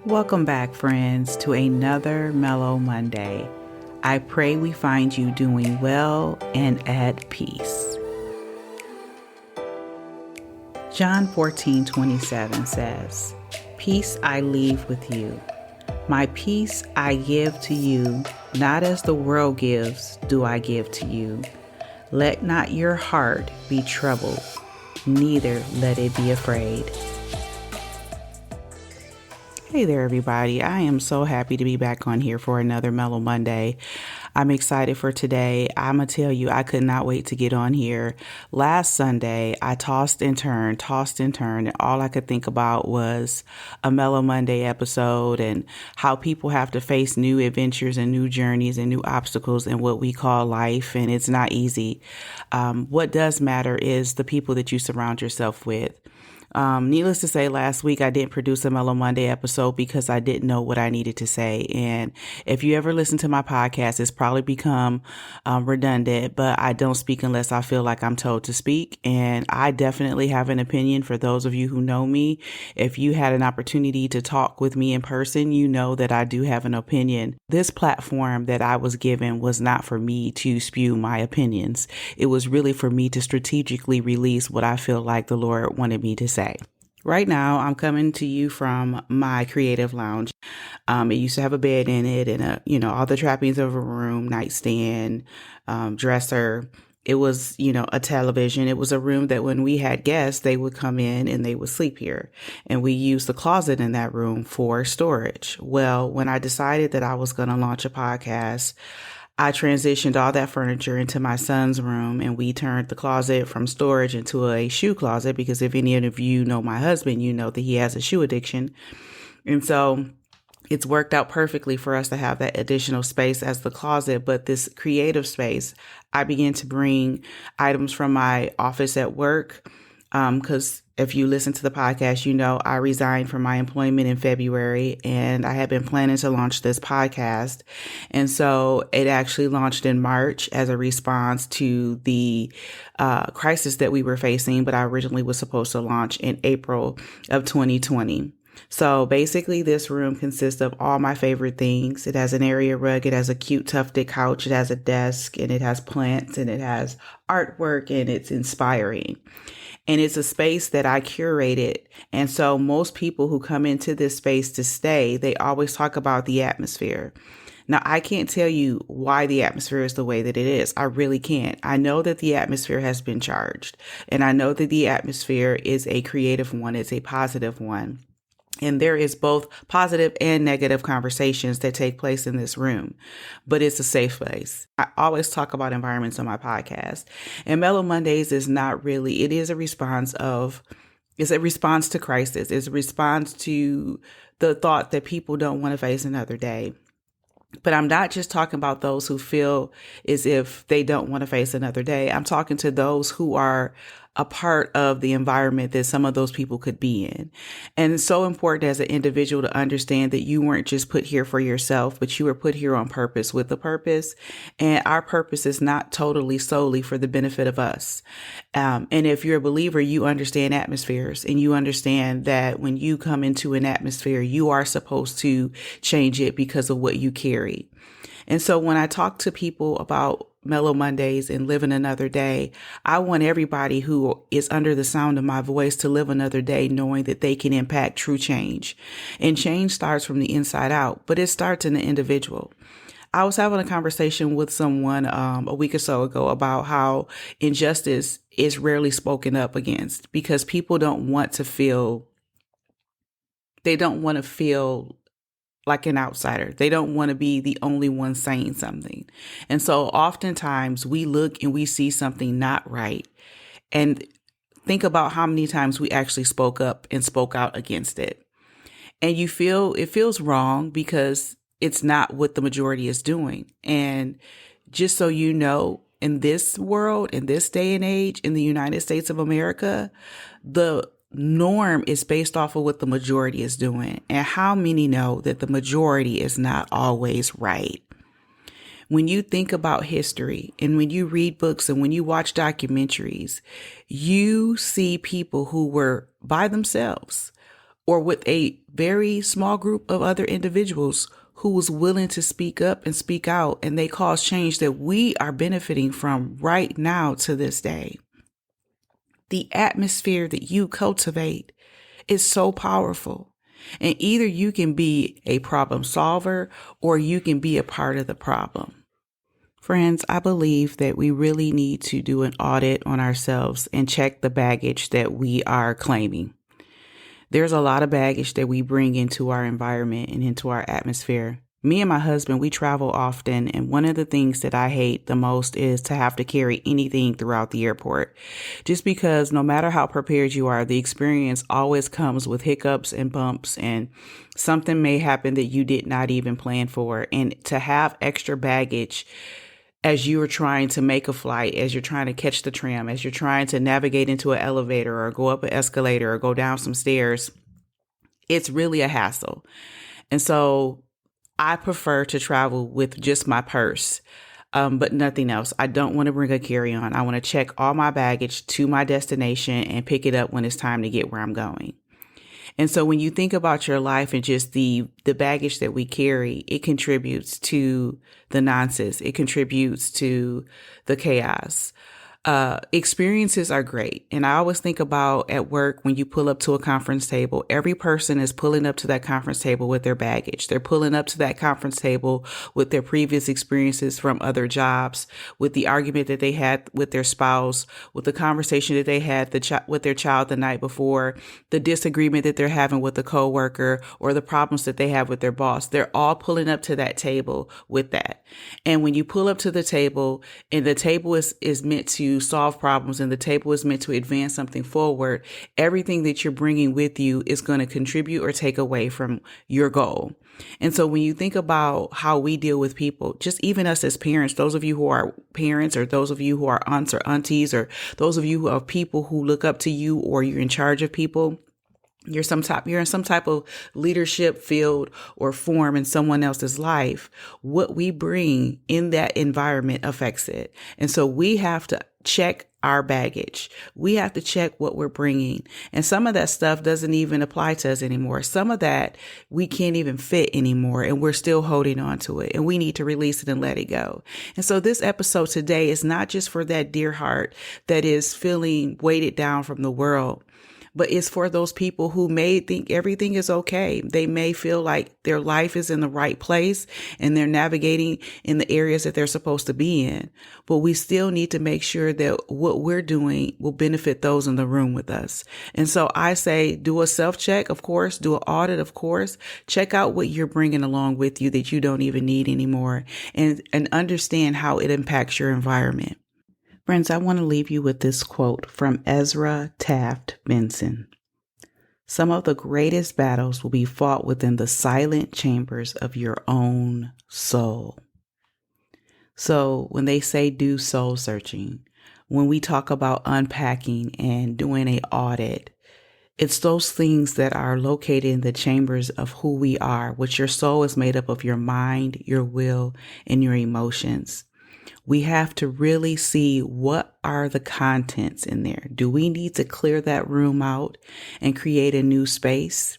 Welcome back, friends, to another Mellow Monday. I pray we find you doing well and at peace. John 14:27 says, "Peace I leave with you. My peace I give to you, not as the world gives do I give to you. Let not your heart be troubled, neither let it be afraid." Hey there, everybody. I am so happy to be back on here for another Mellow Monday. I'm excited for today. I'm going to tell you, I could not wait to get on here. Last Sunday, I tossed and turned, and all I could think about was a Mellow Monday episode and how people have to face new adventures and new journeys and new obstacles in what we call life, and it's not easy. What does matter is the people that you surround yourself with. Needless to say, last week I didn't produce a Mellow Monday episode because I didn't know what I needed to say. And if you ever listen to my podcast, it's probably become redundant, but I don't speak unless I feel like I'm told to speak. And I definitely have an opinion. For those of you who know me, if you had an opportunity to talk with me in person, you know that I do have an opinion. This platform that I was given was not for me to spew my opinions. It was really for me to strategically release what I feel like the Lord wanted me to say. Right now, I'm coming to you from my creative lounge. It used to have a bed in it and all the trappings of a room, nightstand, dresser. It was, a television. It was a room that when we had guests, they would come in and they would sleep here. And we used the closet in that room for storage. Well, when I decided that I was going to launch a podcast, I transitioned all that furniture into my son's room, and we turned the closet from storage into a shoe closet because if any of you know my husband, you know that he has a shoe addiction. And so it's worked out perfectly for us to have that additional space as the closet. But this creative space, I began to bring items from my office at work because if you listen to the podcast, I resigned from my employment in February and I had been planning to launch this podcast. And so it actually launched in March as a response to the crisis that we were facing. But I originally was supposed to launch in April of 2020. So basically, this room consists of all my favorite things. It has an area rug. It has a cute tufted couch. It has a desk and it has plants and it has artwork and it's inspiring. And it's a space that I curated. And so most people who come into this space to stay, they always talk about the atmosphere. Now, I can't tell you why the atmosphere is the way that it is. I really can't. I know that the atmosphere has been charged. And I know that the atmosphere is a creative one. It's a positive one. And there is both positive and negative conversations that take place in this room, but it's a safe place. I always talk about environments on my podcast, and Mellow Mondays is not really, it is a response to crisis. It's a response to the thought that people don't want to face another day. But I'm not just talking about those who feel as if they don't want to face another day. I'm talking to those who are a part of the environment that some of those people could be in. And it's so important as an individual to understand that you weren't just put here for yourself, but you were put here on purpose with a purpose. And our purpose is not totally solely for the benefit of us. And if you're a believer, you understand atmospheres and you understand that when you come into an atmosphere, you are supposed to change it because of what you carry. And so when I talk to people about Mellow Mondays and living another day, I want everybody who is under the sound of my voice to live another day knowing that they can impact true change. And change starts from the inside out, but it starts in the individual. I was having a conversation with someone a week or so ago about how injustice is rarely spoken up against because people don't want to feel like an outsider. They don't want to be the only one saying something. And so oftentimes we look and we see something not right and think about how many times we actually spoke up and spoke out against it. And it feels wrong because it's not what the majority is doing. And just so you know, in this world, in this day and age, in the United States of America, the norm is based off of what the majority is doing. And how many know that the majority is not always right? When you think about history and when you read books and when you watch documentaries, you see people who were by themselves or with a very small group of other individuals who was willing to speak up and speak out, and they caused change that we are benefiting from right now to this day. The atmosphere that you cultivate is so powerful. And either you can be a problem solver or you can be a part of the problem. Friends, I believe that we really need to do an audit on ourselves and check the baggage that we are claiming. There's a lot of baggage that we bring into our environment and into our atmosphere. Me and my husband, we travel often, and one of the things that I hate the most is to have to carry anything throughout the airport. Just because no matter how prepared you are, the experience always comes with hiccups and bumps, and something may happen that you did not even plan for. And to have extra baggage as you are trying to make a flight, as you're trying to catch the tram, as you're trying to navigate into an elevator or go up an escalator or go down some stairs, it's really a hassle. And so I prefer to travel with just my purse, but nothing else. I don't want to bring a carry-on. I want to check all my baggage to my destination and pick it up when it's time to get where I'm going. And so when you think about your life and just the baggage that we carry, it contributes to the nonsense. It contributes to the chaos. Experiences are great. And I always think about at work, when you pull up to a conference table, every person is pulling up to that conference table with their baggage. They're pulling up to that conference table with their previous experiences from other jobs, with the argument that they had with their spouse, with the conversation that they had with their child the night before, the disagreement that they're having with a coworker, or the problems that they have with their boss. They're all pulling up to that table with that. And when you pull up to the table, and the table is meant to solve problems, and the table is meant to advance something forward, everything that you're bringing with you is going to contribute or take away from your goal. And so when you think about how we deal with people, just even us as parents, those of you who are parents, or those of you who are aunts or aunties, or those of you who are people who look up to you, or you're in charge of people, you're in some type of leadership field or form in someone else's life, what we bring in that environment affects it. And so we have to check our baggage. We have to check what we're bringing. And some of that stuff doesn't even apply to us anymore. Some of that we can't even fit anymore, and we're still holding on to it, and we need to release it and let it go. And so this episode today is not just for that dear heart that is feeling weighted down from the world, but it's for those people who may think everything is okay. They may feel like their life is in the right place and they're navigating in the areas that they're supposed to be in. But we still need to make sure that what we're doing will benefit those in the room with us. And so I say, do a self-check, of course, do an audit, of course, check out what you're bringing along with you that you don't even need anymore, and understand how it impacts your environment. Friends, I want to leave you with this quote from Ezra Taft Benson. Some of the greatest battles will be fought within the silent chambers of your own soul. So when they say do soul searching, when we talk about unpacking and doing an audit, it's those things that are located in the chambers of who we are, which your soul is made up of your mind, your will, and your emotions. We have to really see what are the contents in there. Do we need to clear that room out and create a new space?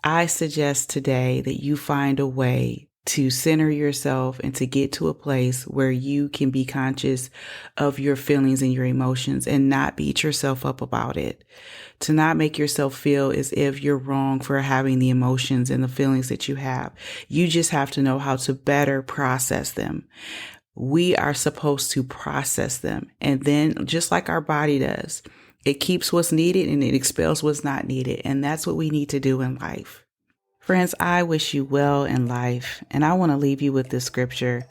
I suggest today that you find a way to center yourself and to get to a place where you can be conscious of your feelings and your emotions and not beat yourself up about it. To not make yourself feel as if you're wrong for having the emotions and the feelings that you have. You just have to know how to better process them. We are supposed to process them. And then just like our body does, it keeps what's needed and it expels what's not needed. And that's what we need to do in life. Friends, I wish you well in life, and I want to leave you with this scripture,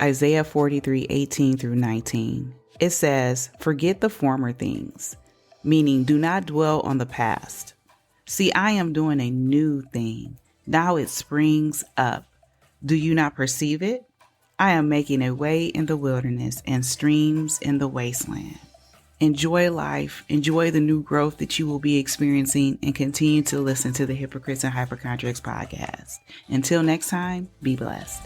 Isaiah 43:18-19. It says, "Forget the former things," meaning do not dwell on the past. "See, I am doing a new thing. Now it springs up. Do you not perceive it? I am making a way in the wilderness and streams in the wasteland." Enjoy life, enjoy the new growth that you will be experiencing, and continue to listen to the Hypocrites and Hypochondriacs podcast. Until next time, be blessed.